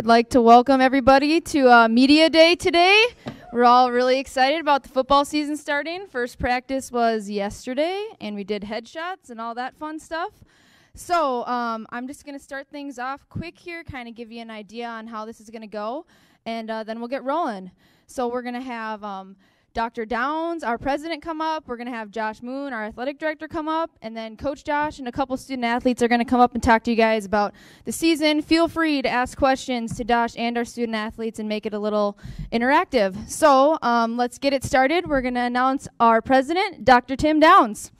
I'd like to welcome everybody to Media Day today. We're all really excited about the football season starting. First practice was yesterday, and we did headshots and all that fun stuff. So I'm just going to start things off quick here, kind of give you an idea on how this is going to go, and then we'll get rolling. So we're going to have Dr. Downs, our president, come up. We're going to have Josh Moon, our athletic director, come up. And then Coach Josh and a couple student athletes are going to come up and talk to you guys about the season. Feel free to ask questions to Dosch and our student athletes and make it a little interactive. So let's get it started. We're going to announce our president, Dr. Tim Downs.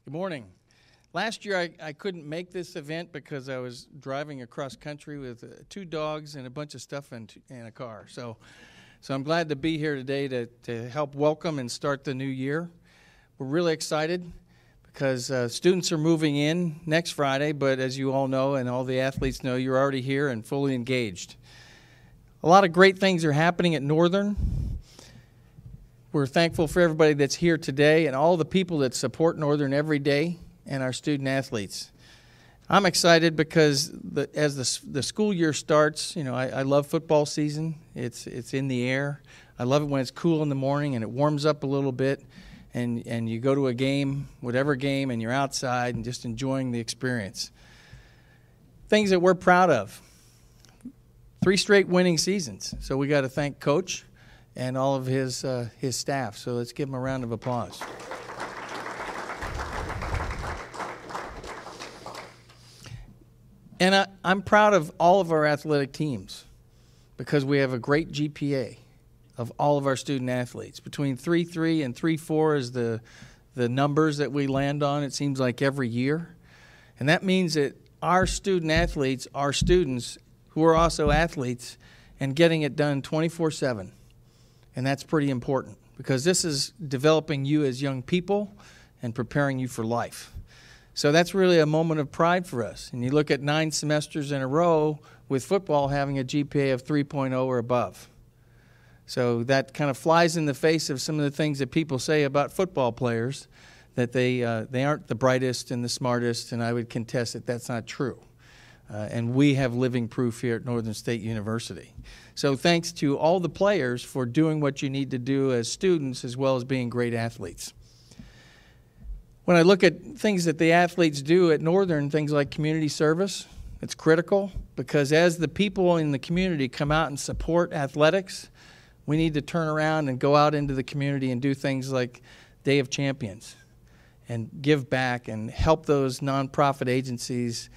Good morning. Last year, I couldn't make this event because I was driving across country with 2 dogs and a bunch of stuff in a car. So I'm glad to be here today to help welcome and start the new year. We're really excited because students are moving in next Friday, but as you all know and all the athletes know, you're already here and fully engaged. A lot of great things are happening at Northern. We're thankful for everybody that's here today and all the people that support Northern every day, and our student athletes. I'm excited because as the school year starts, you know, I love football season. It's in the air. I love it when it's cool in the morning and it warms up a little bit, and you go to a game, whatever game, and you're outside and just enjoying the experience. Things that we're proud of. 3 straight winning seasons. So we got to thank Coach and all of his staff. So let's give him a round of applause. And I'm proud of all of our athletic teams because we have a great GPA of all of our student athletes. Between 3.3 and 3.4 is the numbers that we land on, it seems like, every year. And that means that our student athletes are students who are also athletes and getting it done 24/7. And that's pretty important because this is developing you as young people and preparing you for life. So that's really a moment of pride for us. And you look at 9 semesters in a row with football having a GPA of 3.0 or above. So that kind of flies in the face of some of the things that people say about football players, that they aren't the brightest and the smartest, and I would contest that that's not true. And we have living proof here at Northern State University. So thanks to all the players for doing what you need to do as students as well as being great athletes. When I look at things that the athletes do at Northern, things like community service, it's critical because as the people in the community come out and support athletics, we need to turn around and go out into the community and do things like Day of Champions and give back and help those nonprofit agencies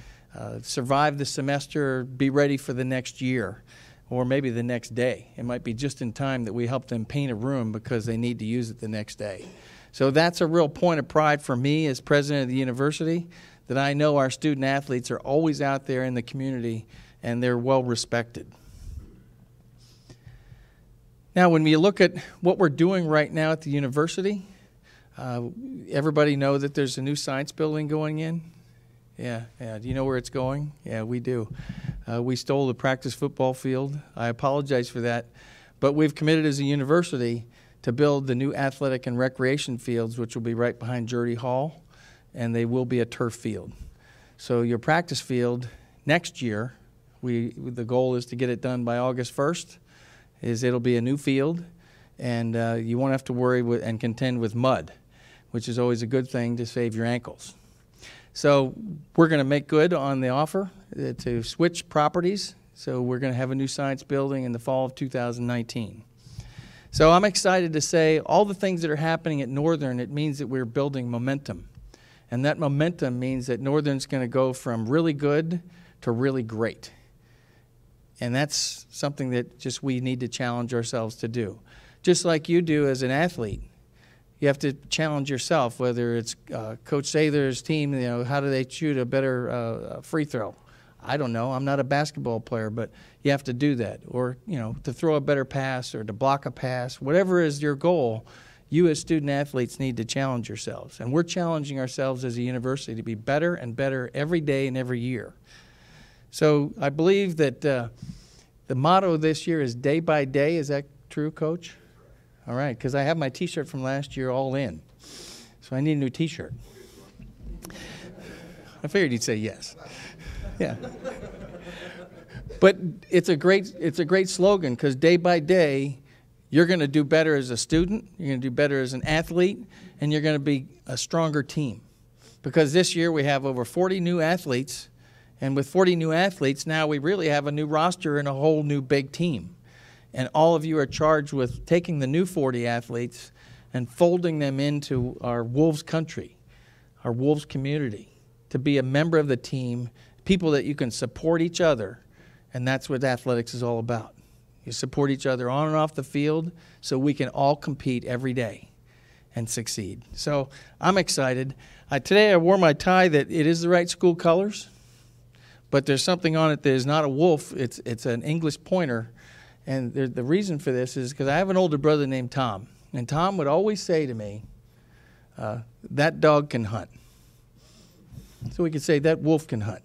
survive the semester, be ready for the next year, or maybe the next day. It might be just in time that we help them paint a room because they need to use it the next day. So that's a real point of pride for me as president of the university, that I know our student athletes are always out there in the community and they're well respected. Now, when we look at what we're doing right now at the university, everybody know that there's a new science building going in? Yeah. Do you know where it's going? Yeah, we do. We stole the practice football field. I apologize for that. But we've committed as a university to build the new athletic and recreation fields, which will be right behind Jurdy Hall, and they will be a turf field. So your practice field next year, the goal is to get it done by August 1st, is it'll be a new field, and you won't have to worry and contend with mud, which is always a good thing to save your ankles. So we're going to make good on the offer to switch properties. So we're going to have a new science building in the fall of 2019. So I'm excited to say all the things that are happening at Northern, it means that we're building momentum. And that momentum means that Northern's going to go from really good to really great. And that's something that just we need to challenge ourselves to do. Just like you do as an athlete. You have to challenge yourself, whether it's Coach Sather's team, you know, how do they shoot a better free throw? I don't know. I'm not a basketball player, but you have to do that. Or, you know, to throw a better pass or to block a pass. Whatever is your goal, you as student athletes need to challenge yourselves. And we're challenging ourselves as a university to be better and better every day and every year. So I believe that the motto this year is day by day. Is that true, Coach? All right, because I have my T-shirt from last year all in. So I need a new T-shirt. I figured you'd say yes. Yeah. But it's a great slogan, because day by day, you're going to do better as a student, you're going to do better as an athlete, and you're going to be a stronger team. Because this year we have over 40 new athletes, and with 40 new athletes, now we really have a new roster and a whole new big team. And all of you are charged with taking the new 40 athletes and folding them into our Wolves country, our Wolves community, to be a member of the team, people that you can support each other, and that's what athletics is all about. You support each other on and off the field so we can all compete every day and succeed. So I'm excited. Today I wore my tie that it is the right school colors, but there's something on it that is not a wolf. It's an English pointer, and the reason for this is because I have an older brother named Tom, and Tom would always say to me, that dog can hunt. So we could say that wolf can hunt.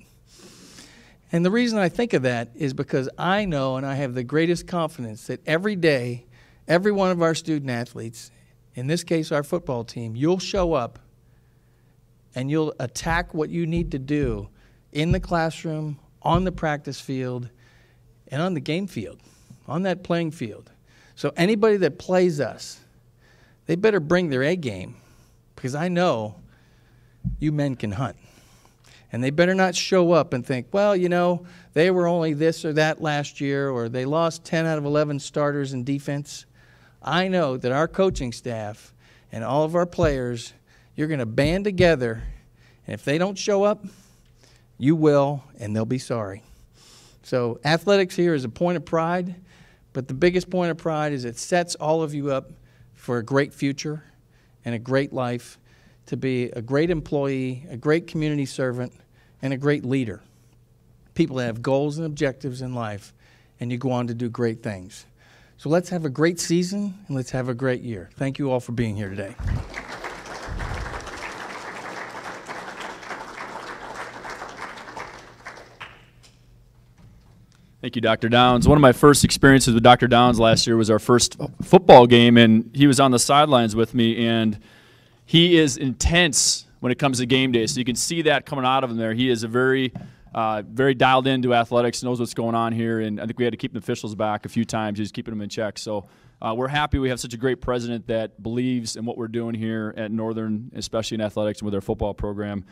And the reason I think of that is because I know, and I have the greatest confidence, that every day, every one of our student athletes, in this case our football team, you'll show up and you'll attack what you need to do in the classroom, on the practice field, and on the game field, on that playing field. So anybody that plays us, they better bring their A game, because I know you men can hunt. And they better not show up and think, well, you know, they were only this or that last year, or they lost 10 out of 11 starters in defense. I know that our coaching staff and all of our players, you're going to band together, and if they don't show up, you will, and they'll be sorry. So athletics here is a point of pride, but the biggest point of pride is it sets all of you up for a great future and a great life, to be a great employee, a great community servant, and a great leader. People that have goals and objectives in life, and you go on to do great things. So let's have a great season, and let's have a great year. Thank you all for being here today. Thank you, Dr. Downs. One of my first experiences with Dr. Downs last year was our first football game, and he was on the sidelines with me, and he is intense when it comes to game day. So you can see that coming out of him there. He is a very dialed into athletics, knows what's going on here, and I think we had to keep the officials back a few times, just keeping them in check. So we're happy we have such a great president that believes in what we're doing here at Northern, especially in athletics and with our football program.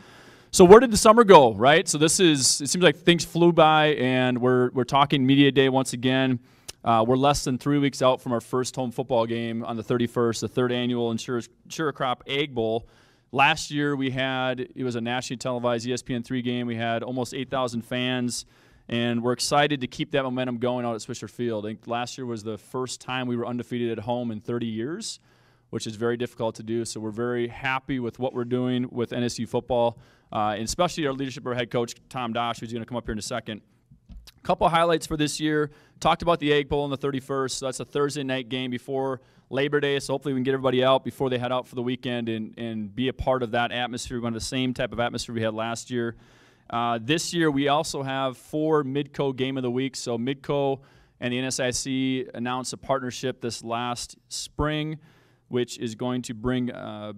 So where did the summer go, right? So it seems like things flew by, and we're talking Media Day once again. We're less than 3 weeks out from our first home football game on the 31st, the third annual Insure Crop Egg Bowl. Last year it was a nationally televised ESPN3 game. We had almost 8,000 fans, and we're excited to keep that momentum going out at Swisher Field. I think last year was the first time we were undefeated at home in 30 years, which is very difficult to do. So we're very happy with what we're doing with NSU football, and especially our leadership, our head coach, Tom Dosch, who's going to come up here in a second. A couple of highlights for this year. Talked about the Egg Bowl on the 31st. So that's a Thursday night game before Labor Day. So hopefully we can get everybody out before they head out for the weekend and be a part of that atmosphere. We want the same type of atmosphere we had last year. This year we also have 4 Midco Game of the Week. So Midco and the NSIC announced a partnership this last spring, which is going to bring a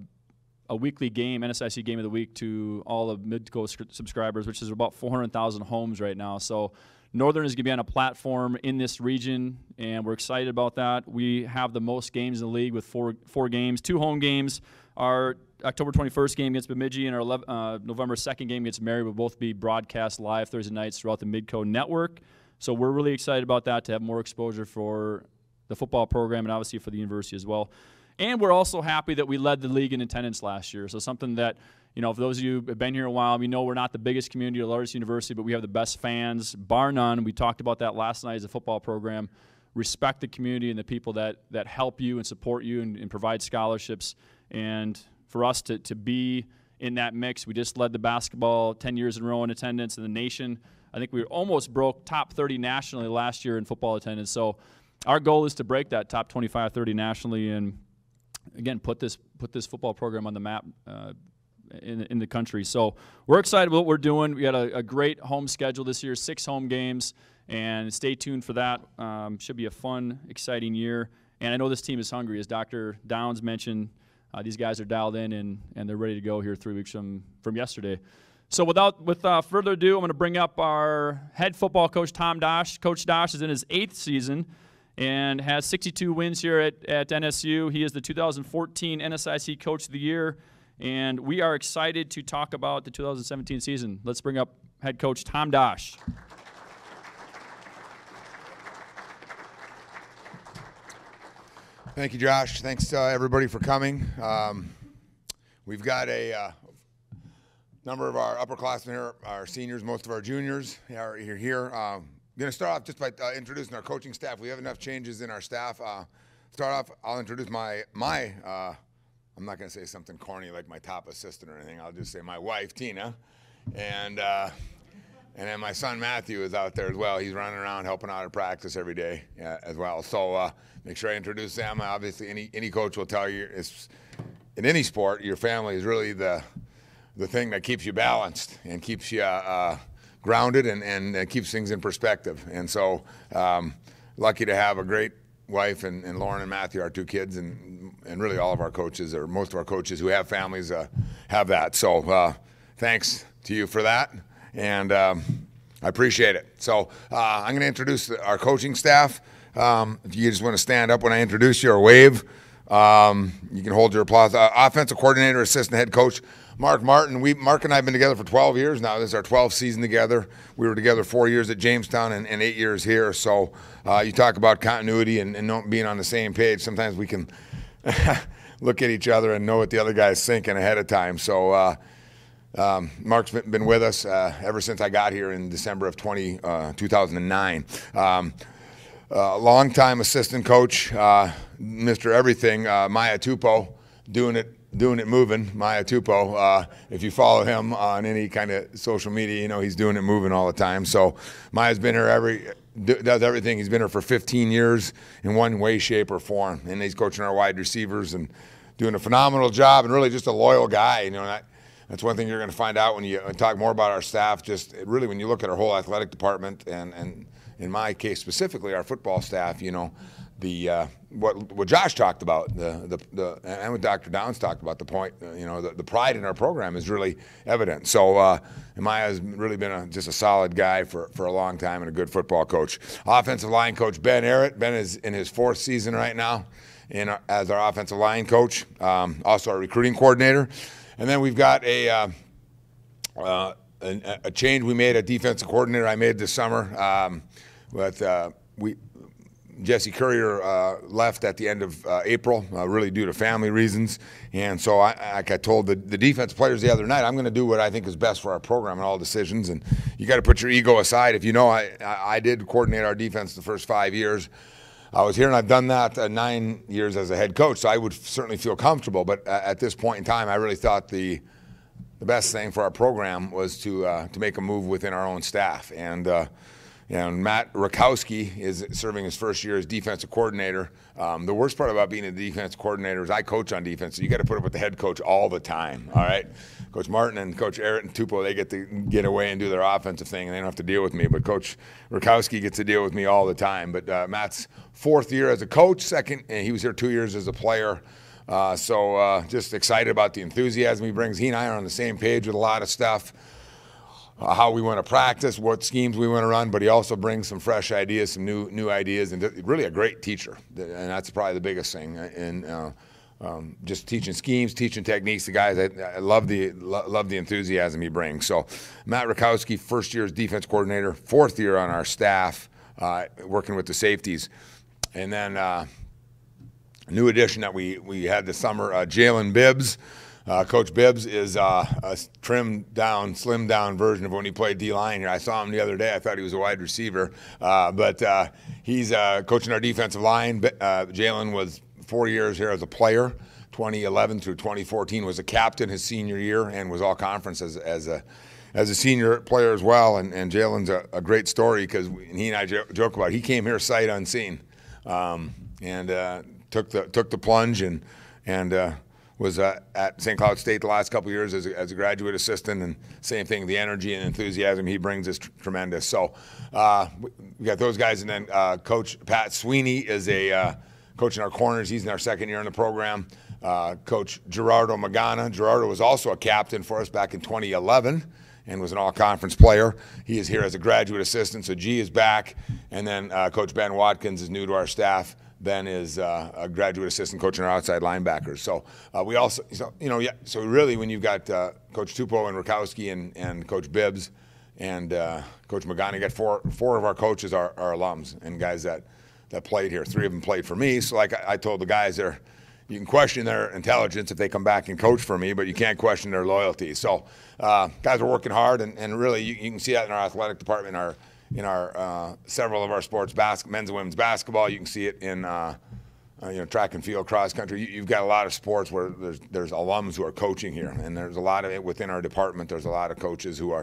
weekly game, NSIC Game of the Week, to all of Midco subscribers, which is about 400,000 homes right now. So Northern is going to be on a platform in this region, and we're excited about that. We have the most games in the league with four games. 2 home games. Our October 21st game against Bemidji and our November 2nd game against Mary will both be broadcast live Thursday nights throughout the Midco network. So we're really excited about that, to have more exposure for the football program and obviously for the university as well. And we're also happy that we led the league in attendance last year. So something that, for those of you who have been here a while, we know we're not the biggest community or largest university, but we have the best fans, bar none. We talked about that last night as a football program. Respect the community and the people that help you and support you and provide scholarships. And for us to be in that mix, we just led the basketball 10 years in a row in attendance in the nation. I think we almost broke top 30 nationally last year in football attendance. So our goal is to break that top 25, 30 nationally, and again, put this football program on the map in the country. So we're excited about what we're doing. We had a great home schedule this year, 6 home games, and stay tuned for that. Should be a fun, exciting year. And I know this team is hungry. As Dr. Downs mentioned, These guys are dialed in, and they're ready to go here 3 weeks from yesterday. So without further ado, I'm going to bring up our head football coach, Tom Dosch. Coach Dosch is in his 8th season and has 62 wins here at NSU. He is the 2014 NSIC Coach of the Year, and we are excited to talk about the 2017 season. Let's bring up head coach Tom Dosch. Thank you, Josh. Thanks everybody for coming. We've got a number of our upperclassmen here, our seniors, most of our juniors are here. I'm going to start off just by introducing our coaching staff. We have enough changes in our staff. Start off, I'll introduce my I'm not going to say something corny like my top assistant or anything. I'll just say my wife, Tina, and then my son Matthew is out there as well. He's running around helping out at practice every day as well. So make sure I introduce them. Obviously, any coach will tell you, in any sport, your family is really the thing that keeps you balanced and keeps you grounded and keeps things in perspective. And so lucky to have a great wife and Lauren and Matthew, our 2 kids, and really all of our coaches, or most of our coaches who have families, have that. So thanks to you for that. And I appreciate it. So I'm going to introduce our coaching staff. If you just want to stand up when I introduce you or wave, you can hold your applause. Offensive coordinator, assistant head coach, Mark Martin. Mark and I have been together for 12 years now. This is our 12th season together. We were together 4 years at Jamestown and 8 years here. So you talk about continuity and not being on the same page. Sometimes we can look at each other and know what the other guy's thinking ahead of time. So Mark's been with us ever since I got here in December of 2009. Longtime assistant coach, Mr. Everything, Maya Tupou, doing it moving, Maya Tupou. If you follow him on any kind of social media, you know he's doing it moving all the time. So Maya's been here does everything. He's been here for 15 years in one way, shape, or form, and he's coaching our wide receivers and doing a phenomenal job, and really just a loyal guy. You know, that's one thing you're going to find out when you talk more about our staff. Just really, when you look at our whole athletic department, and in my case specifically, our football staff, you know, what Josh talked about, and what Dr. Downs talked about, the point, you know, the pride in our program is really evident. So Maya has really been just a solid guy for a long time and a good football coach. Offensive line coach Ben Arrett. Ben is in his 4th season right now as our offensive line coach, also our recruiting coordinator. And then we've got a change we made at defensive coordinator I made this summer. Jesse Courier left at the end of April, really due to family reasons. And so like I told the defense players the other night, I'm going to do what I think is best for our program in all decisions. And you got to put your ego aside. If you know, I did coordinate our defense the first 5 years. I was here, and I've done that 9 years as a head coach, so I would certainly feel comfortable. But at this point in time, I really thought the best thing for our program was to make a move within our own staff. And Matt Rakowski is serving his first year as defensive coordinator. The worst part about being a defensive coordinator is I coach on defense, so you got to put up with the head coach all the time. All right, Coach Martin and Coach Arrett and Tupou, they get to get away and do their offensive thing, and they don't have to deal with me. But Coach Rakowski gets to deal with me all the time. But Matt's 4th year as a coach, and he was here 2 years as a player. So just excited about the enthusiasm he brings. He and I are on the same page with a lot of stuff. How we want to practice, what schemes we want to run, but he also brings some fresh ideas, some new ideas, and really a great teacher. And that's probably the biggest thing. And just teaching schemes, teaching techniques. The guys, I love the enthusiasm he brings. So Matt Rakowski, 1st year as defense coordinator, 4th year on our staff, working with the safeties. And then a new addition that we had this summer, Jalen Bibbs. Coach Bibbs is a trimmed down, slimmed down version of when he played D-line here. I saw him the other day. I thought he was a wide receiver. But he's coaching our defensive line. Jalen was 4 years here as a player. 2011 through 2014 was a captain his senior year and was all conference as a senior player as well. And Jalen's a great story because he and I joke about it. He came here sight unseen and took the plunge and was at St. Cloud State the last couple of years as a graduate assistant, and same thing, the energy and enthusiasm he brings is tremendous. So we got those guys, and then Coach Pat Sweeney is coaching our corners. He's in our 2nd year in the program. Coach Gerardo Magana. Gerardo was also a captain for us back in 2011 and was an all-conference player. He is here as a graduate assistant, so G is back. And then Coach Ben Watkins is new to our staff. Ben is a graduate assistant coaching our outside linebackers. So we also, so really when you've got Coach Tupou and Rakowski and Coach Bibbs and Coach Magana, you got four of our coaches are alums and guys that played here. 3 of them played for me. So like I told the guys there, you can question their intelligence if they come back and coach for me, but you can't question their loyalty. So guys are working hard, and really you can see that in our athletic department, in our several of our sports, men's and women's basketball. You can see it in track and field, cross country. You've got a lot of sports where there's alums who are coaching here, and there's a lot of it within our department. There's a lot of coaches who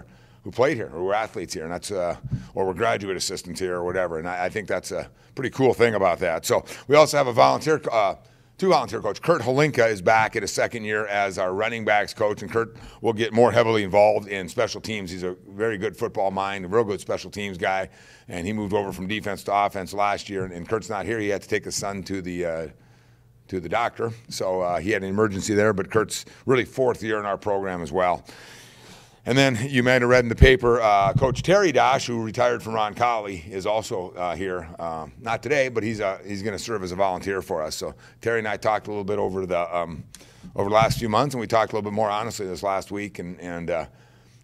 played here, or were athletes here, and that's or were graduate assistants here, or whatever. And I think that's a pretty cool thing about that. So we also have a volunteer. 2 volunteer coach. Kurt Holinka is back at his 2nd year as our running backs coach, and Kurt will get more heavily involved in special teams. He's a very good football mind, a real good special teams guy, and he moved over from defense to offense last year, and Kurt's not here. He had to take his son to the doctor, so he had an emergency there, but Kurt's really 4th year in our program as well. And then you might have read in the paper, Coach Terry Dosch, who retired from Roncalli, is also here. Not today, but he's going to serve as a volunteer for us. So Terry and I talked a little bit over the last few months, and we talked a little bit more honestly this last week. And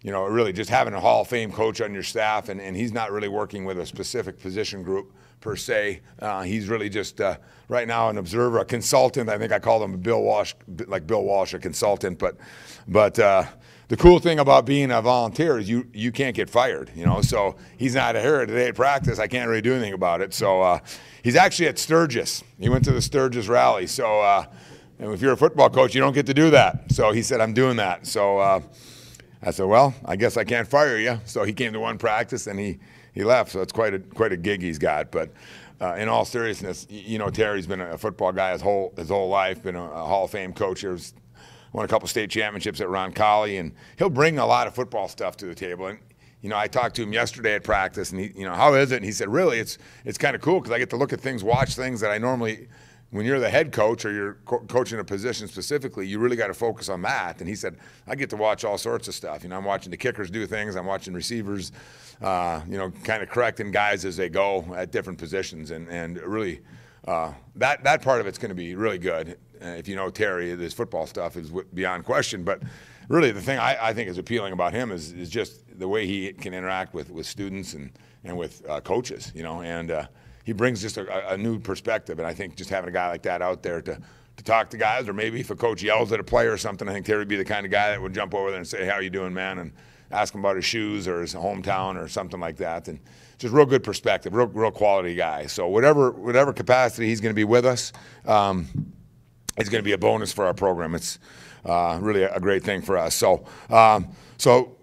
really just having a Hall of Fame coach on your staff, and he's not really working with a specific position group per se. He's really just right now an observer, a consultant. I think I called him Bill Walsh, a consultant, but. The cool thing about being a volunteer is you can't get fired, So he's not here today at practice. I can't really do anything about it. So he's actually at Sturgis. He went to the Sturgis rally. So and if you're a football coach, you don't get to do that. So he said, I'm doing that. So I said, well, I guess I can't fire you. So he came to one practice and he left. So it's quite a gig he's got. But in all seriousness, Terry's been a football guy his whole life. Been a Hall of Fame coach. Won a couple state championships at Roncalli, and he'll bring a lot of football stuff to the table. And I talked to him yesterday at practice, and he, how is it? And he said, really, it's kind of cool because I get to look at things, watch things that I normally, when you're the head coach or you're coaching a position specifically, you really got to focus on that. And he said, I get to watch all sorts of stuff. I'm watching the kickers do things, I'm watching receivers, kind of correcting guys as they go at different positions, and really. That part of it's going to be really good. If you know Terry, this football stuff is beyond question. But really the thing I think is appealing about him is just the way he can interact with students and with coaches, and he brings just a new perspective. And I think just having a guy like that out there to talk to guys, or maybe if a coach yells at a player or something, I think Terry would be the kind of guy that would jump over there and say, how you doing, man? And ask him about his shoes or his hometown or something like that. And just real good perspective, real quality guy. So whatever capacity he's going to be with us, it's going to be a bonus for our program. It's really a great thing for us. So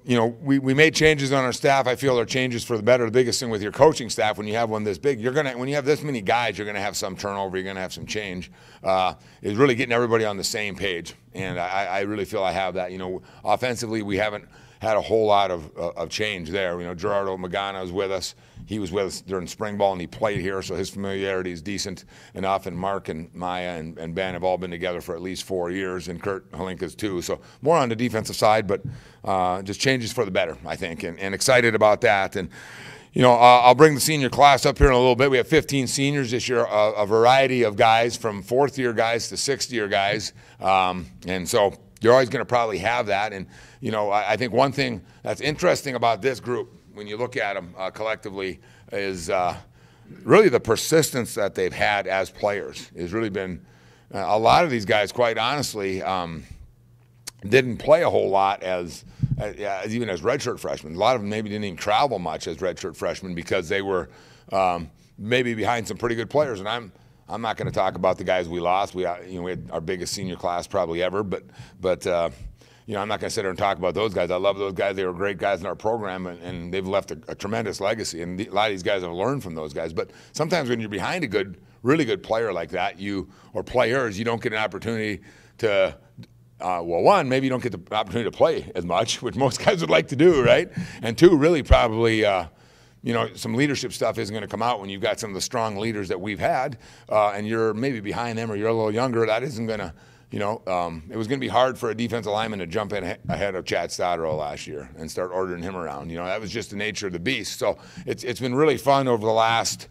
we made changes on our staff. I feel they're changes for the better. The biggest thing with your coaching staff, when you have one this big, when you have this many guys, you're going to have some turnover. You're going to have some change. Is really getting everybody on the same page, and I really feel I have that. Offensively, we haven't had a whole lot of change there. Gerardo Magana was with us. He was with us during spring ball, and he played here, so his familiarity is decent enough. And Mark and Maya and Ben have all been together for at least 4 years, and Kurt Holinka's too. So more on the defensive side, but just changes for the better, I think, and excited about that. And I'll bring the senior class up here in a little bit. We have 15 seniors this year, a variety of guys from 4th-year guys to 6th-year guys, and so you're always going to probably have that. And I think one thing that's interesting about this group, when you look at them collectively, is really the persistence that they've had as players. Has really been a lot of these guys, quite honestly, didn't play a whole lot as even as redshirt freshmen. A lot of them maybe didn't even travel much as redshirt freshmen because they were maybe behind some pretty good players. And I'm not going to talk about the guys we lost. We had our biggest senior class probably ever, but I'm not going to sit there and talk about those guys. I love those guys. They were great guys in our program, and they've left a tremendous legacy. And a lot of these guys have learned from those guys. But sometimes when you're behind a really good player like that, or players, you don't get an opportunity to. One, maybe you don't get the opportunity to play as much, which most guys would like to do, right? And 2, really probably. Some leadership stuff isn't going to come out when you've got some of the strong leaders that we've had, and you're maybe behind them or you're a little younger. That isn't going to, it was going to be hard for a defensive lineman to jump in ahead of Chad Stodderall last year and start ordering him around. That was just the nature of the beast. So it's been really fun over the last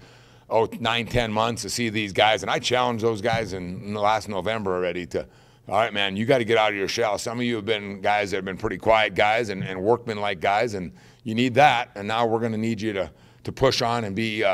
9-10 months to see these guys. And I challenged those guys in the last November already to, all right, man, you got to get out of your shell. Some of you have been guys that have been pretty quiet guys and workman-like guys, and you need that. And now we're going to need you to push on and be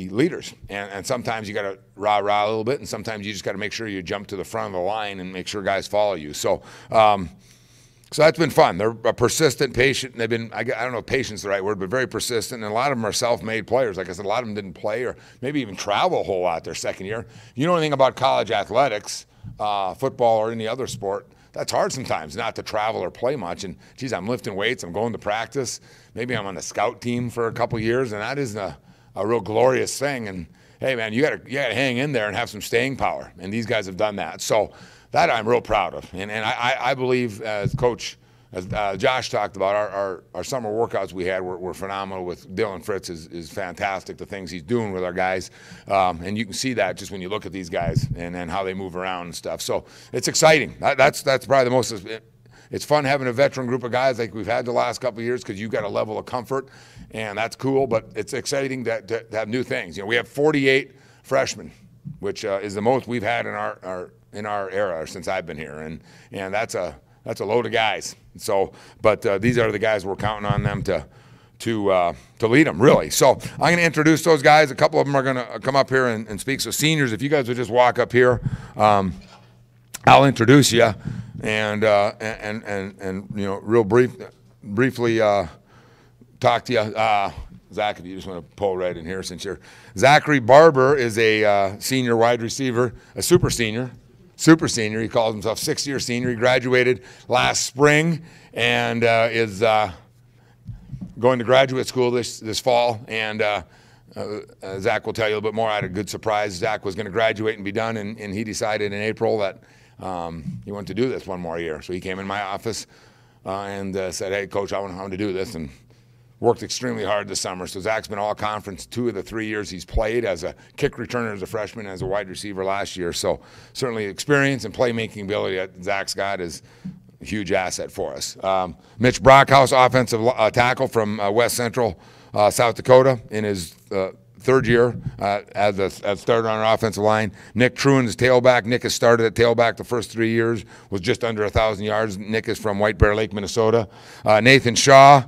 leaders. And sometimes you got to rah-rah a little bit, and sometimes you just got to make sure you jump to the front of the line and make sure guys follow you. So that's been fun. They're persistent, patient. They've been, I don't know if patience is the right word, but very persistent. And a lot of them are self-made players. Like I said, a lot of them didn't play or maybe even travel a whole lot their second year. You know anything about college athletics, football or any other sport, that's hard sometimes not to travel or play much. And, geez, I'm lifting weights. I'm going to practice. Maybe I'm on the scout team for a couple years, and that isn't a real glorious thing. And, hey, man, you gotta hang in there and have some staying power. And these guys have done that. So that I'm real proud of. And I believe, as Coach, as Josh talked about, our summer workouts we had were phenomenal. With Dylan Fritz is fantastic, the things he's doing with our guys. And you can see that just when you look at these guys and how they move around and stuff. So it's exciting. That's probably the most. It's fun having a veteran group of guys like we've had the last couple of years because you've got a level of comfort, and that's cool. But it's exciting to have new things. We have 48 freshmen, which is the most we've had in our era since I've been here, and that's a load of guys. So, but these are the guys we're counting on them to lead them, really. So I'm going to introduce those guys. A couple of them are going to come up here and speak. So seniors, if you guys would just walk up here, I'll introduce you and real briefly talk to you. Zach, if you just want to pull right in here, since you're Zachery Barber is a senior wide receiver, a super senior. He calls himself 6-year senior. He graduated last spring and is going to graduate school this fall. And Zach will tell you a little bit more. I had a good surprise. Zach was going to graduate and be done, and he decided in April that he wanted to do this one more year. So he came in my office and said, hey, Coach, I want to do this, and worked extremely hard this summer. So Zach's been all conference 2 of the 3 years he's played as a kick returner as a freshman, as a wide receiver last year. So certainly experience and playmaking ability that Zach's got is a huge asset for us. Mitch Brockhouse, offensive tackle from West Central, South Dakota, in his third year as starter on our offensive line. Nick Truin is tailback. Nick has started at tailback the first 3 years, was just under 1,000 yards. Nick is from White Bear Lake, Minnesota. Nathan Shaw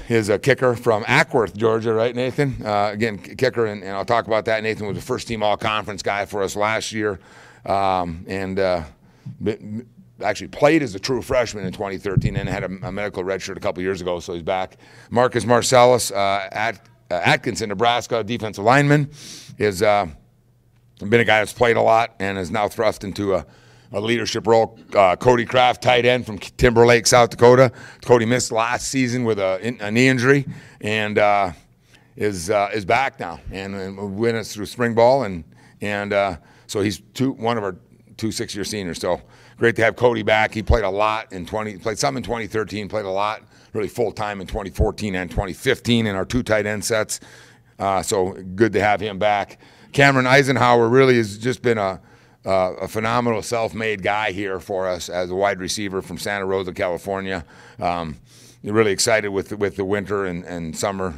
is a kicker from Ackworth, Georgia, right, Nathan? Again, kicker, and I'll talk about that. Nathan was a first-team all-conference guy for us last year, and actually played as a true freshman in 2013 and had a medical redshirt a couple years ago, so he's back. Marcus Marcellus, Atkinson, Nebraska, defensive lineman, is been a guy that's played a lot and is now thrust into a leadership role. Cody Kraft, tight end from Timberlake, South Dakota. Cody missed last season with a knee injury and is back now and win us through spring ball, and so he's one of our 2 6-year seniors. So great to have Cody back. He played a lot played some in 2013, played a lot really full time in 2014 and 2015 in our 2 tight end sets. So good to have him back. Cameron Eisenhower really has just been a phenomenal self-made guy here for us as a wide receiver from Santa Rosa, California. Really excited with the winter and summer,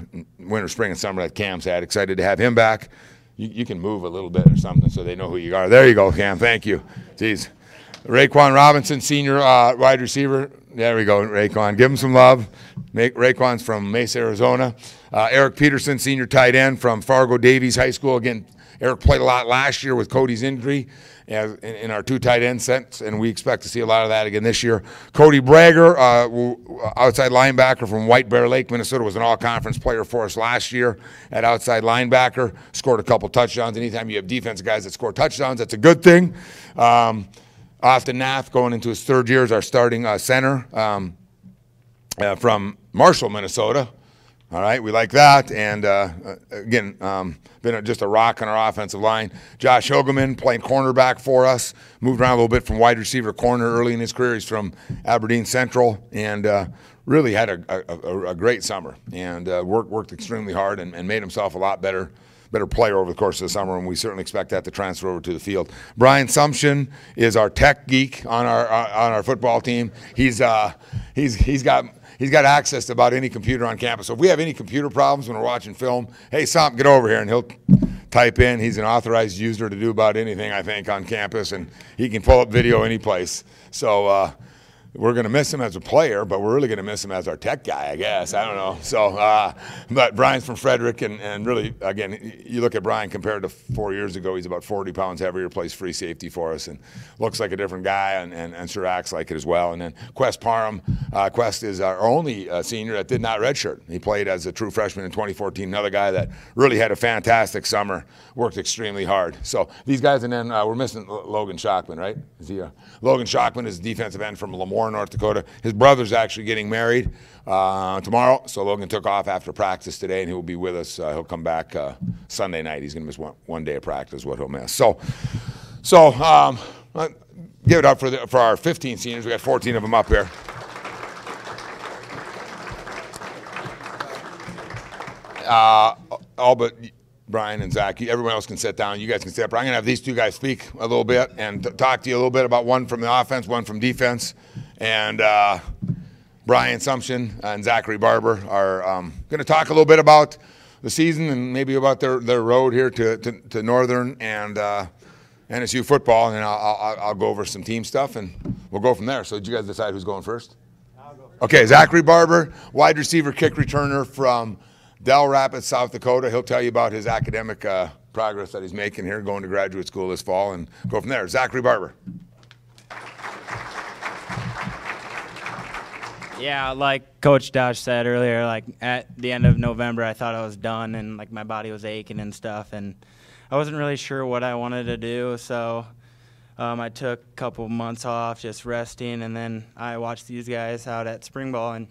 spring, and summer that Cam's had. Excited to have him back. You can move a little bit or something so they know who you are. There you go, Cam. Thank you. Jeez. Raekwon Robinson, senior wide receiver. There we go, Raekwon. Give him some love. Raekwon's from Mesa, Arizona. Eric Peterson, senior tight end from Fargo Davies High School. Again, Eric played a lot last year with Cody's injury in our 2 tight end sets, and we expect to see a lot of that again this year. Cody Brager, outside linebacker from White Bear Lake, Minnesota, was an all-conference player for us last year at outside linebacker. Scored a couple touchdowns. Anytime you have defensive guys that score touchdowns, that's a good thing. Austin Nath, going into his 3rd year, is our starting center from Marshall, Minnesota. All right, we like that. And, again, been just a rock on our offensive line. Josh Hogeman, playing cornerback for us, moved around a little bit from wide receiver corner early in his career. He's from Aberdeen Central and really had a great summer and worked extremely hard and made himself a lot better better player over the course of the summer, and we certainly expect that to transfer over to the field. Brian Sumption is our tech geek on our football team. He's got access to about any computer on campus. So if we have any computer problems when we're watching film, hey, Sump, get over here, and he'll type in. He's an authorized user to do about anything, I think, on campus, and he can pull up video any place. So we're going to miss him as a player, but we're really going to miss him as our tech guy, I guess. I don't know. So, but Brian's from Frederick, and really, again, you look at Brian compared to 4 years ago, he's about 40 pounds heavier, plays free safety for us, and looks like a different guy, and sure acts like it as well. And then Quest Parham. Quest is our only senior that did not redshirt. He played as a true freshman in 2014, another guy that really had a fantastic summer, worked extremely hard. So these guys, and then we're missing Logan Shockman, right? Is he? Logan Shockman is defensive end from Lemoore, North Dakota. His brother's actually getting married tomorrow, so Logan took off after practice today, and he will be with us. He'll come back Sunday night. He's going to miss one day of practice, what he'll miss. So give it up for our 15 seniors. We got 14 of them up here. All but Brian and Zach. Everyone else can sit down. You guys can sit up. I'm going to have these two guys speak a little bit and talk to you a little bit about one from the offense, one from defense. And Brian Sumption and Zachery Barber are going to talk a little bit about the season and maybe about their road here to Northern and NSU football. And then I'll go over some team stuff, and we'll go from there. So did you guys decide who's going first? I'll go first. Okay, Zachery Barber, wide receiver, kick returner from Del Rapids, South Dakota. He'll tell you about his academic progress that he's making here, going to graduate school this fall, and go from there. Zachery Barber. Yeah, like Coach Dosch said earlier, like at the end of November, I thought I was done, and like my body was aching and stuff, and I wasn't really sure what I wanted to do, so I took a couple months off just resting, and then I watched these guys out at spring ball, and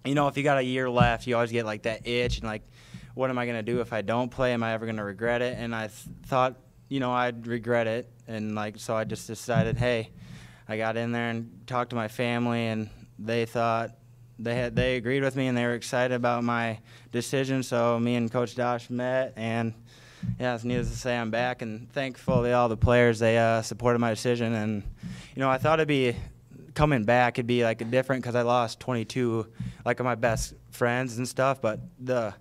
you know, if you got a year left, you always get like that itch, and like, what am I going to do if I don't play? Am I ever going to regret it? And I thought, you know, I'd regret it, and like, so I just decided, hey, I got in there and talked to my family, and they thought they agreed with me, and they were excited about my decision. So me and Coach Dosch met, and yeah, it's needless to say I'm back, and thankful to all the players. They supported my decision, and you know, I thought it'd be coming back, it'd be like different because I lost 22 like of my best friends and stuff. But I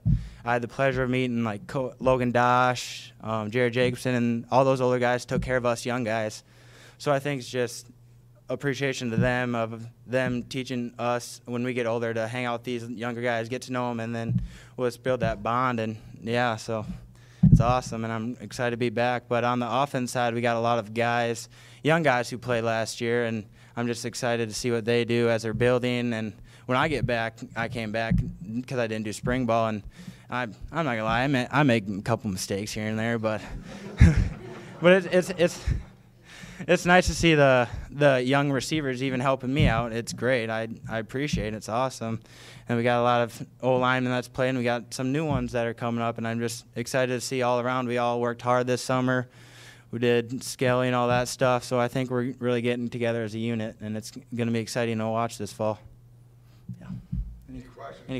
had the pleasure of meeting like Logan Dosch, Jared Jacobson, and all those older guys took care of us young guys. So I think it's just appreciation to them of them teaching us when we get older to hang out with these younger guys, get to know them, and then we'll just build that bond. And yeah, so it's awesome, and I'm excited to be back. But on the offense side, we got a lot of guys, young guys who played last year, and I'm just excited to see what they do as they're building. And when I get back, I came back because I didn't do spring ball, and I'm not gonna lie, I make a couple mistakes here and there, but but it's nice to see the young receivers even helping me out. It's great. I appreciate it. It's awesome. And we got a lot of old linemen that's playing. We got some new ones that are coming up, and I'm just excited to see all around. We all worked hard this summer. We did scaling and all that stuff, so I think we're really getting together as a unit, and it's going to be exciting to watch this fall. Yeah. Any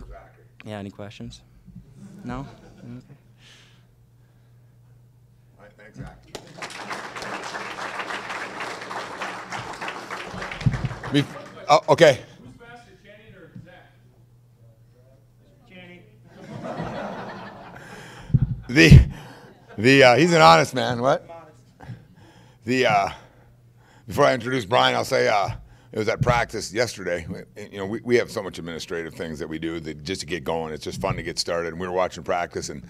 questions? Any questions? No? Okay. All right, thanks, Zach. Okay. Who's faster, Channing or Zach? Channing. He's an honest man. What? Before I introduce Brian, I'll say it was at practice yesterday. You know, we have so much administrative things that we do that just to get going. It's just fun to get started. And we were watching practice, and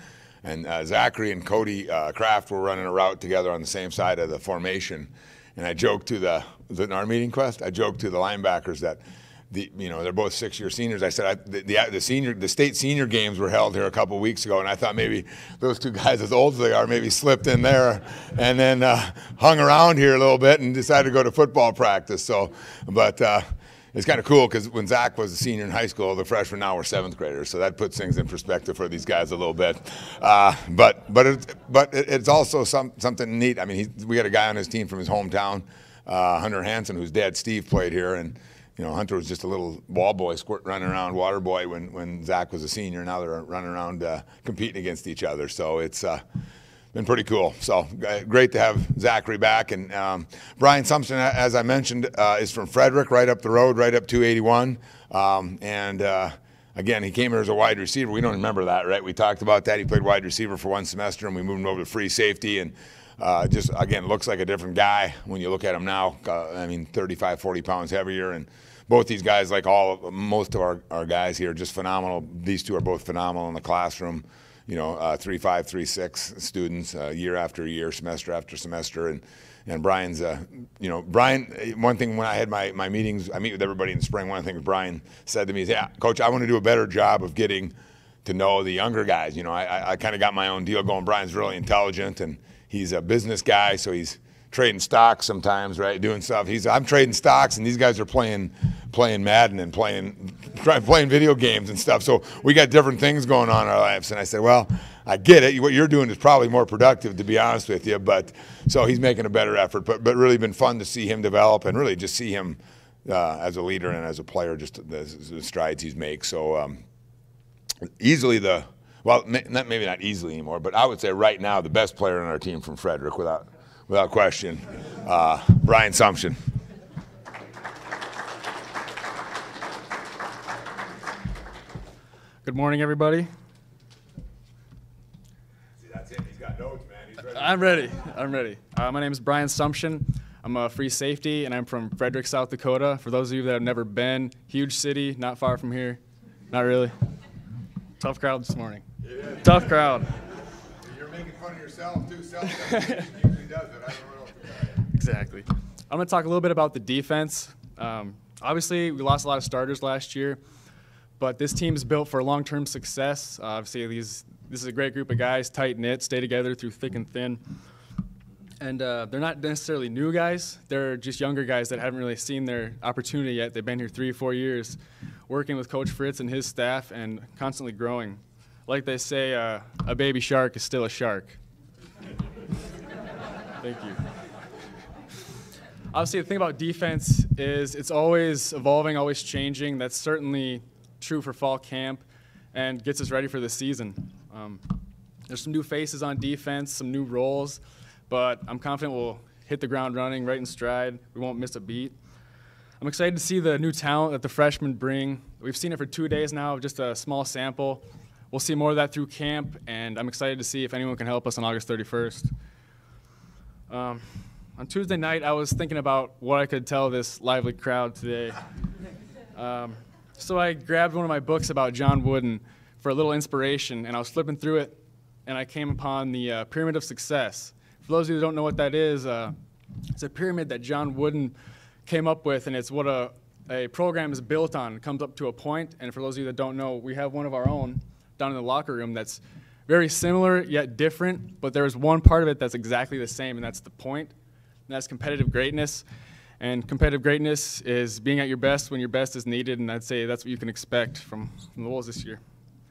Zachery and Cody Kraft were running a route together on the same side of the formation. And I joked to in our meeting, Quest, I joked to the linebackers that they're both 6-year seniors. I said the state senior games were held here a couple weeks ago, and I thought maybe those two guys, as old as they are, maybe slipped in there and then hung around here a little bit and decided to go to football practice. So, but it's kind of cool because when Zach was a senior in high school, the freshmen now were 7th graders. So that puts things in perspective for these guys a little bit. But it's also something neat. I mean, we got a guy on his team from his hometown, Hunter Hansen, whose dad Steve played here, and Hunter was just a little ball boy running around, water boy when Zach was a senior. Now they're running around competing against each other. So it's been pretty cool. So great to have Zachery back. And Brian Sumption, as I mentioned, is from Frederick, right up the road, right up 281. Again, he came here as a wide receiver. We don't remember that, right? We talked about that. He played wide receiver for one semester, and we moved him over to free safety. And just, again, looks like a different guy when you look at him now. 35, 40 pounds heavier. And both these guys, like most of our guys here, just phenomenal. These two are both phenomenal in the classroom. 3.5, 3.6 students year after year, semester after semester. And Brian's, Brian, one thing when I had my meetings, I meet with everybody in the spring, one of the things Brian said to me is, yeah, Coach, I want to do a better job of getting to know the younger guys. I kind of got my own deal going. Brian's really intelligent, and he's a business guy, so he's trading stocks sometimes, right, doing stuff. I'm trading stocks, and these guys are playing Madden and playing video games and stuff. So we got different things going on in our lives. And I said, well, I get it. What you're doing is probably more productive, to be honest with you. But so he's making a better effort. But really been fun to see him develop and really just see him as a leader and as a player, just the strides he's made. So easily maybe not easily anymore, but I would say right now the best player on our team from Frederick, without question, Brian Sumption. Good morning, everybody. See, that's him. He's got notes, man. He's ready. I'm ready. My name is Brian Sumption. I'm a free safety, and I'm from Frederick, South Dakota. For those of you that have never been, huge city, not far from here. Not really. Tough crowd this morning. Yeah. Tough crowd. You're making fun of yourself, too. Self-definition usually does it. I don't know what to tell you. Exactly. I'm going to talk a little bit about the defense. Obviously, we lost a lot of starters last year, but this team is built for long-term success. Obviously, this is a great group of guys, tight-knit, stay together through thick and thin. And they're not necessarily new guys. They're just younger guys that haven't really seen their opportunity yet. They've been here 3 or 4 years, working with Coach Fritz and his staff and constantly growing. Like they say, a baby shark is still a shark. Thank you. Obviously, the thing about defense is it's always evolving, always changing. That's certainly true for fall camp and gets us ready for the season. There's some new faces on defense, some new roles, but I'm confident we'll hit the ground running right in stride. We won't miss a beat. I'm excited to see the new talent that the freshmen bring. We've seen it for 2 days now, just a small sample. We'll see more of that through camp, and I'm excited to see if anyone can help us on August 31st. On Tuesday night, I was thinking about what I could tell this lively crowd today. So I grabbed one of my books about John Wooden for a little inspiration, and I was flipping through it, and I came upon the Pyramid of Success. For those of you who don't know what that is, it's a pyramid that John Wooden came up with, and it's what a program is built on. It comes up to a point, and for those of you that don't know, we have one of our own down in the locker room that's very similar yet different, but there's one part of it that's exactly the same, and that's the point, and that's competitive greatness. And competitive greatness is being at your best when your best is needed, and I'd say that's what you can expect from the Wolves this year.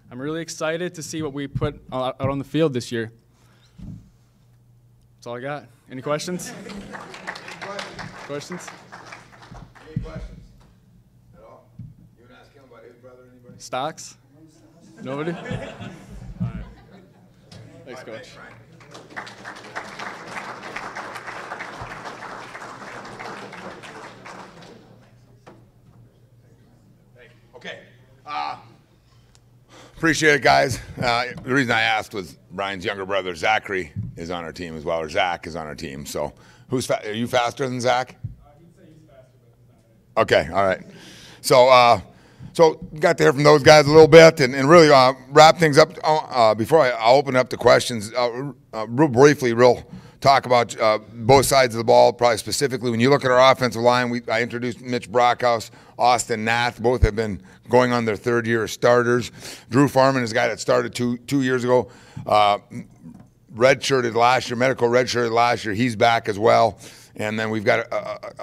I'm really excited to see what we put out on the field this year. That's all I got. Any questions? Questions? Any questions at all? You want to ask him about his brother or anybody? Stocks? Nobody? All right. Thanks, Coach. Okay. Appreciate it, guys. The reason I asked was Brian's younger brother, Zachery, is on our team as well, or Zach is on our team. So are you faster than Zach? He'd say he's faster, but he's not. Okay, all right. So got to hear from those guys a little bit and really wrap things up. Before I'll open up to questions, real briefly, talk about both sides of the ball, probably specifically. When you look at our offensive line, I introduced Mitch Brockhouse, Austin Nath. Both have been going on their 3rd year as starters. Drew Farman is a guy that started two years ago. Redshirted last year, medical redshirted last year. He's back as well. And then we've got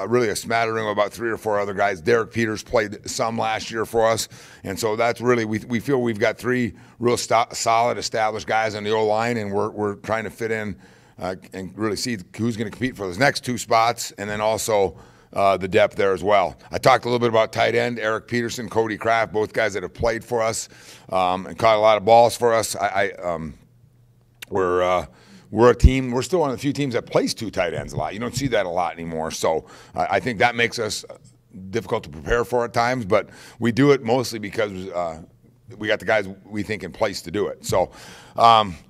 really a smattering of about 3 or 4 other guys. Derek Peters played some last year for us. And so that's really, we feel we've got 3 real solid, established guys on the O-line, and we're trying to fit in and really see who's going to compete for those next 2 spots, and then also the depth there as well. I talked a little bit about tight end, Eric Peterson, Cody Kraft, both guys that have played for us and caught a lot of balls for us. We're a team. We're still one of the few teams that plays 2 tight ends a lot. You don't see that a lot anymore. So I think that makes us difficult to prepare for at times, but we do it mostly because we got the guys we think in place to do it. So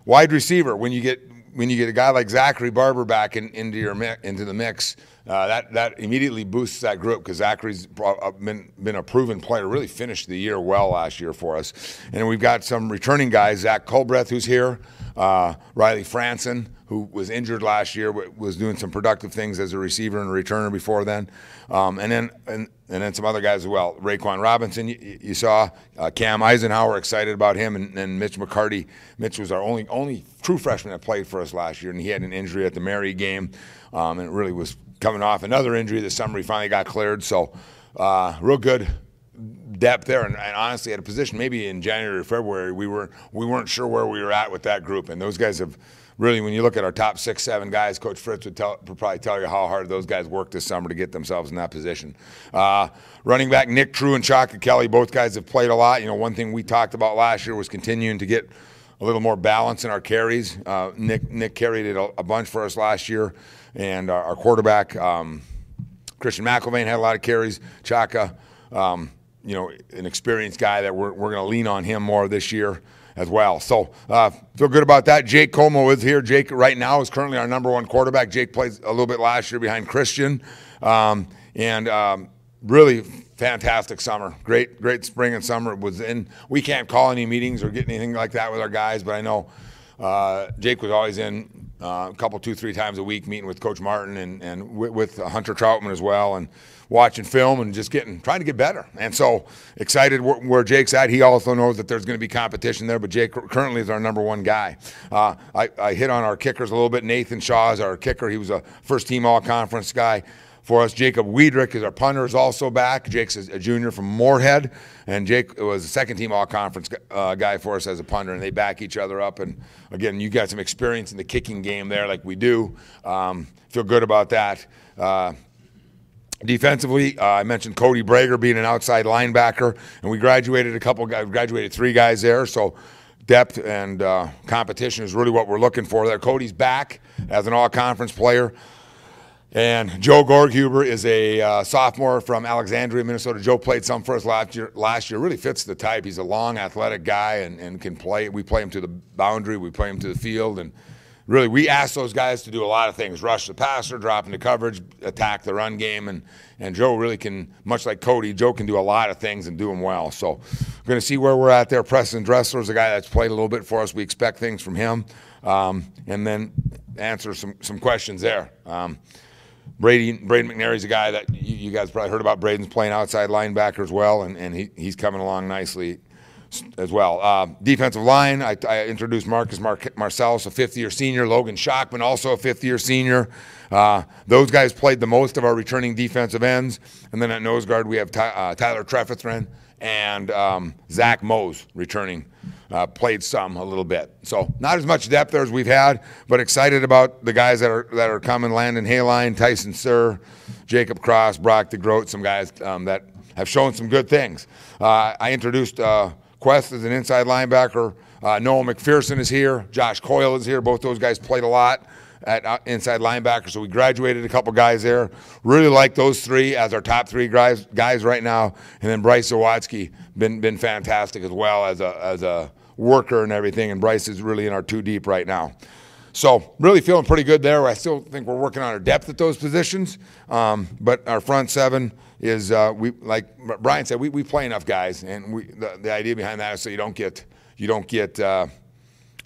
wide receiver, when you get a guy like Zachery Barber back into the mix, that immediately boosts that group because Zachary's been a proven player, really finished the year well last year for us. And we've got some returning guys, Zach Culbreth, who's here, Riley Franson, who was injured last year, but was doing some productive things as a receiver and a returner before then. And then some other guys as well. Raekwon Robinson, you saw. Cam Eisenhower, excited about him. And Mitch McCarty. Mitch was our only true freshman that played for us last year, and he had an injury at the Mary game. And it really was coming off another injury this summer. He finally got cleared. So real good depth there. And honestly, at a position maybe in January or February, we weren't sure where we were at with that group. And those guys have really, when you look at our top 6, 7 guys, Coach Fritz would probably tell you how hard those guys worked this summer to get themselves in that position. Running back Nick True and Chaka Kelly, both guys have played a lot. You know, one thing we talked about last year was continuing to get a little more balance in our carries. Nick carried it a bunch for us last year, and our quarterback Christian McElvain had a lot of carries. Chaka, you know, an experienced guy that we're going to lean on him more this year as well. So feel good about that. Jake Como is here. Jake right now is currently our #1 quarterback. Jake played a little bit last year behind Christian, and really fantastic summer. Great spring and summer. We can't call any meetings or get anything like that with our guys, but I know Jake was always in a couple, 2-3 times a week meeting with Coach Martin and with Hunter Troutman as well, and watching film and just trying to get better. And so excited where Jake's at. He also knows that there's going to be competition there, but Jake currently is our #1 guy. I hit on our kickers a little bit. Nathan Shaw is our kicker. He was a first-team all-conference guy for us. Jacob Wiedrich is our punter, is also back. Jake's a junior from Moorhead, and Jake was a second-team all-conference guy for us as a punter, and they back each other up. And, again, you got some experience in the kicking game there like we do. Feel good about that. Defensively, I mentioned Cody Brager being an outside linebacker, and we graduated 3 guys there. So depth and competition is really what we're looking for there. Cody's back as an all-conference player. And Joe Gorghuber is a sophomore from Alexandria, Minnesota. Joe played some for us last year. Really fits the type. He's a long, athletic guy and can play. We play him to the boundary. We play him to the field. And really, we ask those guys to do a lot of things: rush the passer, drop into coverage, attack the run game. And Joe really can, much like Cody, Joe can do a lot of things and do them well. So we're going to see where we're at there. Preston Dressler's a guy that's played a little bit for us. We expect things from him. And then answer some questions there. Braden McNary's a guy that you guys probably heard about. Braden's playing outside linebacker as well, and he's coming along nicely as well. Defensive line, I introduced Marcus Marcellus, a 5th-year senior. Logan Schockman, also a 5th-year senior. Those guys played the most of our returning defensive ends. And then at nose guard, we have Tyler Trefethrin and Zach Mose returning. Played some a little bit. So not as much depth there as we've had, but excited about the guys that are coming. Landon Hayline, Tyson Sir, Jacob Cross, Brock DeGroat, some guys that have shown some good things. I introduced Quest as an inside linebacker. Noah McPherson is here. Josh Coyle is here. Both those guys played a lot at inside linebacker, so we graduated a couple guys there. Really like those 3 as our top 3 guys right now. And then Bryce Zawatsky been fantastic as well as a worker and everything, and Bryce is really in our 2 deep right now. So really feeling pretty good there. I still think we're working on our depth at those positions, but our front 7 is we, like Brian said, we play enough guys, and the idea behind that is so you don't get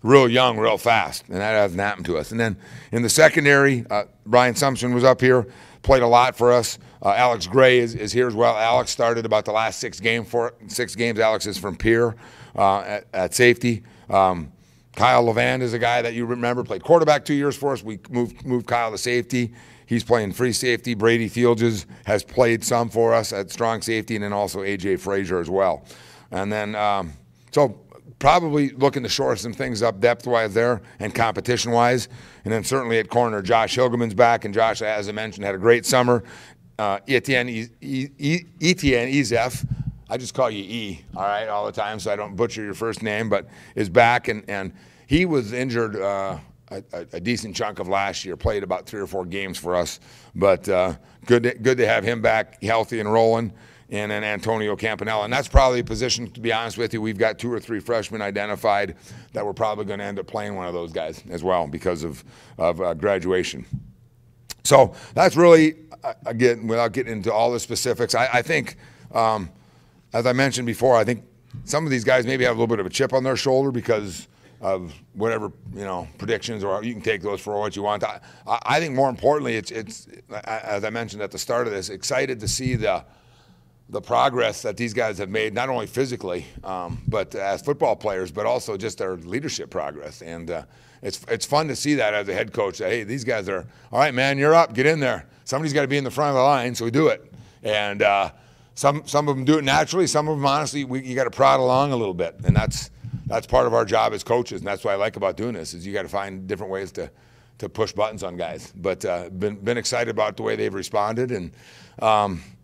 real young real fast, and that hasn't happened to us. And then in the secondary, Brian Sumption was up here, played a lot for us. Alex Gray is here as well. Alex started about the last 6 games. Alex is from Pierre at safety. Kyle Levand is a guy that you remember, played quarterback 2 years for us. We moved Kyle to safety. He's playing free safety. Brady Fields has played some for us at strong safety, and then also A.J. Frazier as well. And then so probably looking to shore some things up depth-wise there and competition-wise. And then certainly at corner, Josh Hilgeman's back, and Josh, as I mentioned, had a great summer. Etienne Ezef, I just call you E, all right, all the time, so I don't butcher your first name, but is back, and he was injured a decent chunk of last year, played about 3 or 4 games for us, but good to have him back healthy and rolling, and then Antonio Campanella. And that's probably a position, to be honest with you, we've got 2 or 3 freshmen identified that we're probably going to end up playing one of those guys as well because of graduation. So that's really, again, without getting into all the specifics, I think, as I mentioned before, I think some of these guys maybe have a little bit of a chip on their shoulder because of whatever, predictions, or you can take those for what you want. I think more importantly, it's as I mentioned at the start of this, excited to see the progress that these guys have made, not only physically, but as football players, but also just their leadership progress. And it's fun to see that as a head coach, that, hey, these guys are, all right, man, you're up, get in there. Somebody's got to be in the front of the line, so we do it. And some of them do it naturally. Some of them, honestly, you got to prod along a little bit. And that's part of our job as coaches, and that's what I like about doing this, is you got to find different ways to push buttons on guys. But been excited about the way they've responded, and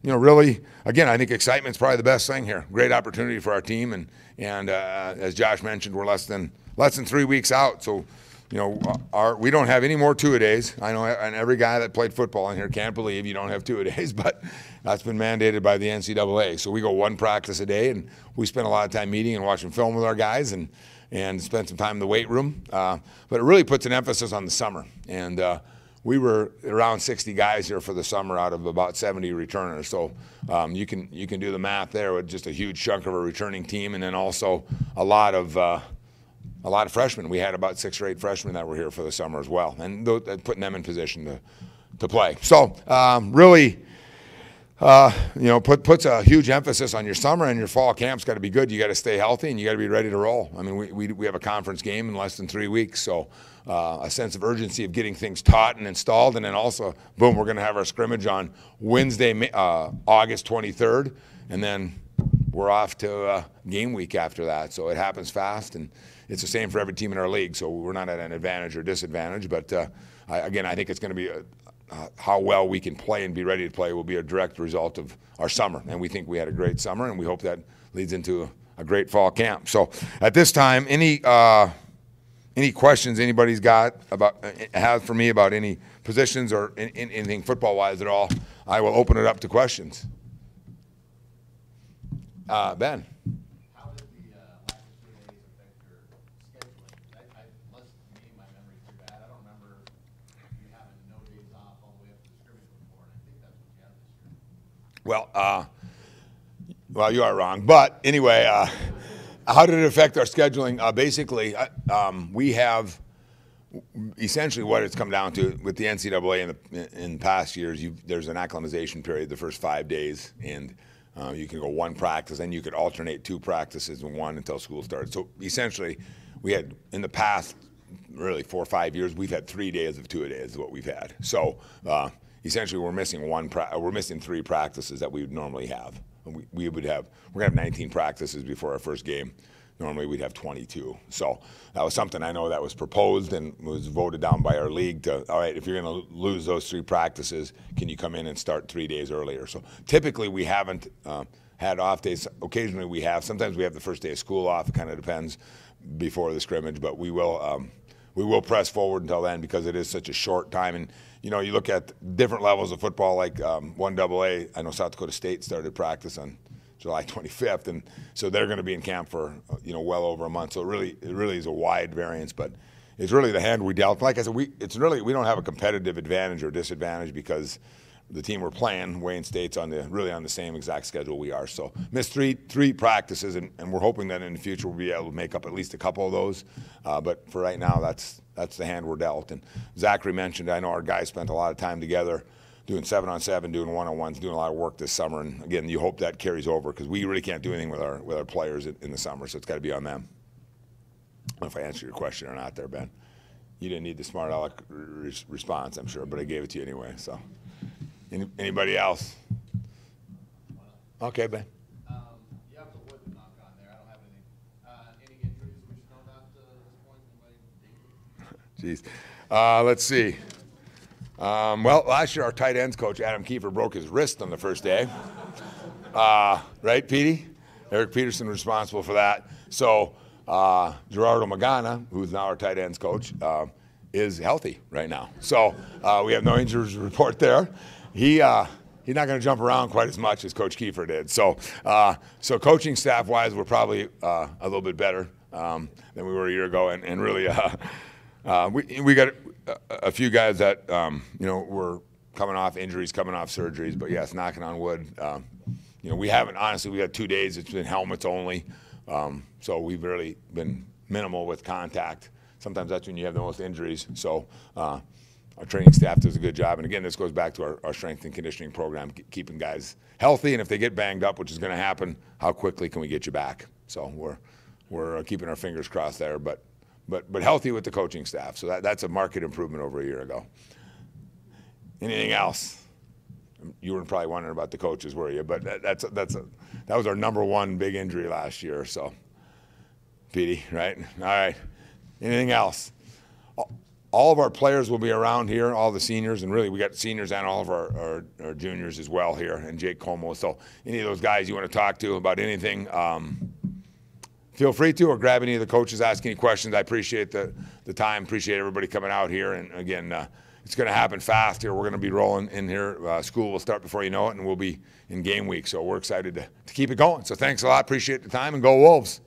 really, again, I think excitement's probably the best thing here. Great opportunity for our team, and as Josh mentioned, we're less than 3 weeks out, so we don't have any more two-a-days. I know, and every guy that played football in here can't believe you don't have two-a-days, but that's been mandated by the NCAA. So we go 1 practice a day, and we spend a lot of time meeting and watching film with our guys, and spend some time in the weight room. But it really puts an emphasis on the summer. And we were around 60 guys here for the summer out of about 70 returners. So you can do the math there with just a huge chunk of a returning team, and then also a lot of freshmen. We had about 6 or 8 freshmen that were here for the summer as well, and putting them in position to play. So really, puts a huge emphasis on your summer, and your fall camp's got to be good. You got to stay healthy, and you got to be ready to roll. I mean, we have a conference game in less than 3 weeks, so a sense of urgency of getting things taught and installed, and then also, boom, we're going to have our scrimmage on Wednesday, August 23rd, and then we're off to game week after that. So it happens fast, and it's the same for every team in our league. So we're not at an advantage or disadvantage, but again, I think it's going to be how well we can play and be ready to play will be a direct result of our summer. And we think we had a great summer, and we hope that leads into a great fall camp. So at this time, any questions anybody's got have for me about any positions or anything football-wise at all, I will open it up to questions. Ben. How did the lack of 2 days affect your scheduling? Unless me, my memory's too bad, I don't remember you having no days off all the way up to the scrimmage before, and I think that's what you have this year. Well, you are wrong. But anyway, how did it affect our scheduling? Basically, we have essentially what it's come down to with the NCAA in past years. There's an acclimatization period the first 5 days, and you can go 1 practice, and you could alternate 2 practices in 1 until school started. So essentially, we had in the past, really 4 or 5 years, we've had 3 days of 2-a-days is what we've had. So essentially, we're missing 3 practices that we would normally have. We're gonna have 19 practices before our first game. Normally we'd have 22. So that was something I know that was proposed and was voted down by our league to, all right, if you're going to lose those 3 practices, can you come in and start 3 days earlier? So typically we haven't had off days. Occasionally we have. Sometimes we have the first day of school off. It kind of depends before the scrimmage, but we will press forward until then because it is such a short time. And, you look at different levels of football like 1AA. I know South Dakota State started practice on July 25th, and so they're going to be in camp for well over a month. So it really is a wide variance, but it's really the hand we dealt. Like I said, we don't have a competitive advantage or disadvantage because the team we're playing, Wayne State's really on the same exact schedule we are. So missed three practices, and we're hoping that in the future we'll be able to make up at least a couple of those. But for right now, that's the hand we're dealt. And Zachery mentioned, I know our guys spent a lot of time together, doing 7-on-7, doing 1-on-1s, doing a lot of work this summer. And again, you hope that carries over because we really can't do anything with our players in the summer, so it's got to be on them. I don't know if I answered your question or not there, Ben. You didn't need the smart aleck response, I'm sure, but I gave it to you anyway. So, anybody else? Okay, Ben. You have the wood to knock on there. I don't have anything. Any injuries we should know about at this point? Jeez. Let's see. Well, last year our tight ends coach, Adam Kiefer, broke his wrist on the first day. Right, Petey? Eric Peterson was responsible for that. So Gerardo Magana, who's now our tight ends coach, is healthy right now. So we have no injuries to report there. He's not going to jump around quite as much as Coach Kiefer did. So so coaching staff-wise, we're probably a little bit better than we were a year ago. And really, we got a few guys that, were coming off injuries, coming off surgeries. But, yes, knocking on wood. We haven't, honestly, we got 2 days. It's been helmets only. So we've really been minimal with contact. Sometimes that's when you have the most injuries. So our training staff does a good job. And, again, this goes back to our strength and conditioning program, keeping guys healthy. And if they get banged up, which is going to happen, how quickly can we get you back? So we're keeping our fingers crossed there. But healthy with the coaching staff. So that's a market improvement over a year ago. Anything else? You were probably wondering about the coaches, were you? But that was our #1 big injury last year. So, Petey, right? All right. Anything else? All of our players will be around here, all the seniors, and really we got seniors and all of our juniors as well here, and Jake Como. So any of those guys you want to talk to about anything, feel free to, or grab any of the coaches, ask any questions. I appreciate the time, appreciate everybody coming out here. And again, it's going to happen fast here. We're going to be rolling in here. School will start before you know it, and we'll be in game week. So we're excited to keep it going. So thanks a lot. Appreciate the time, and go Wolves.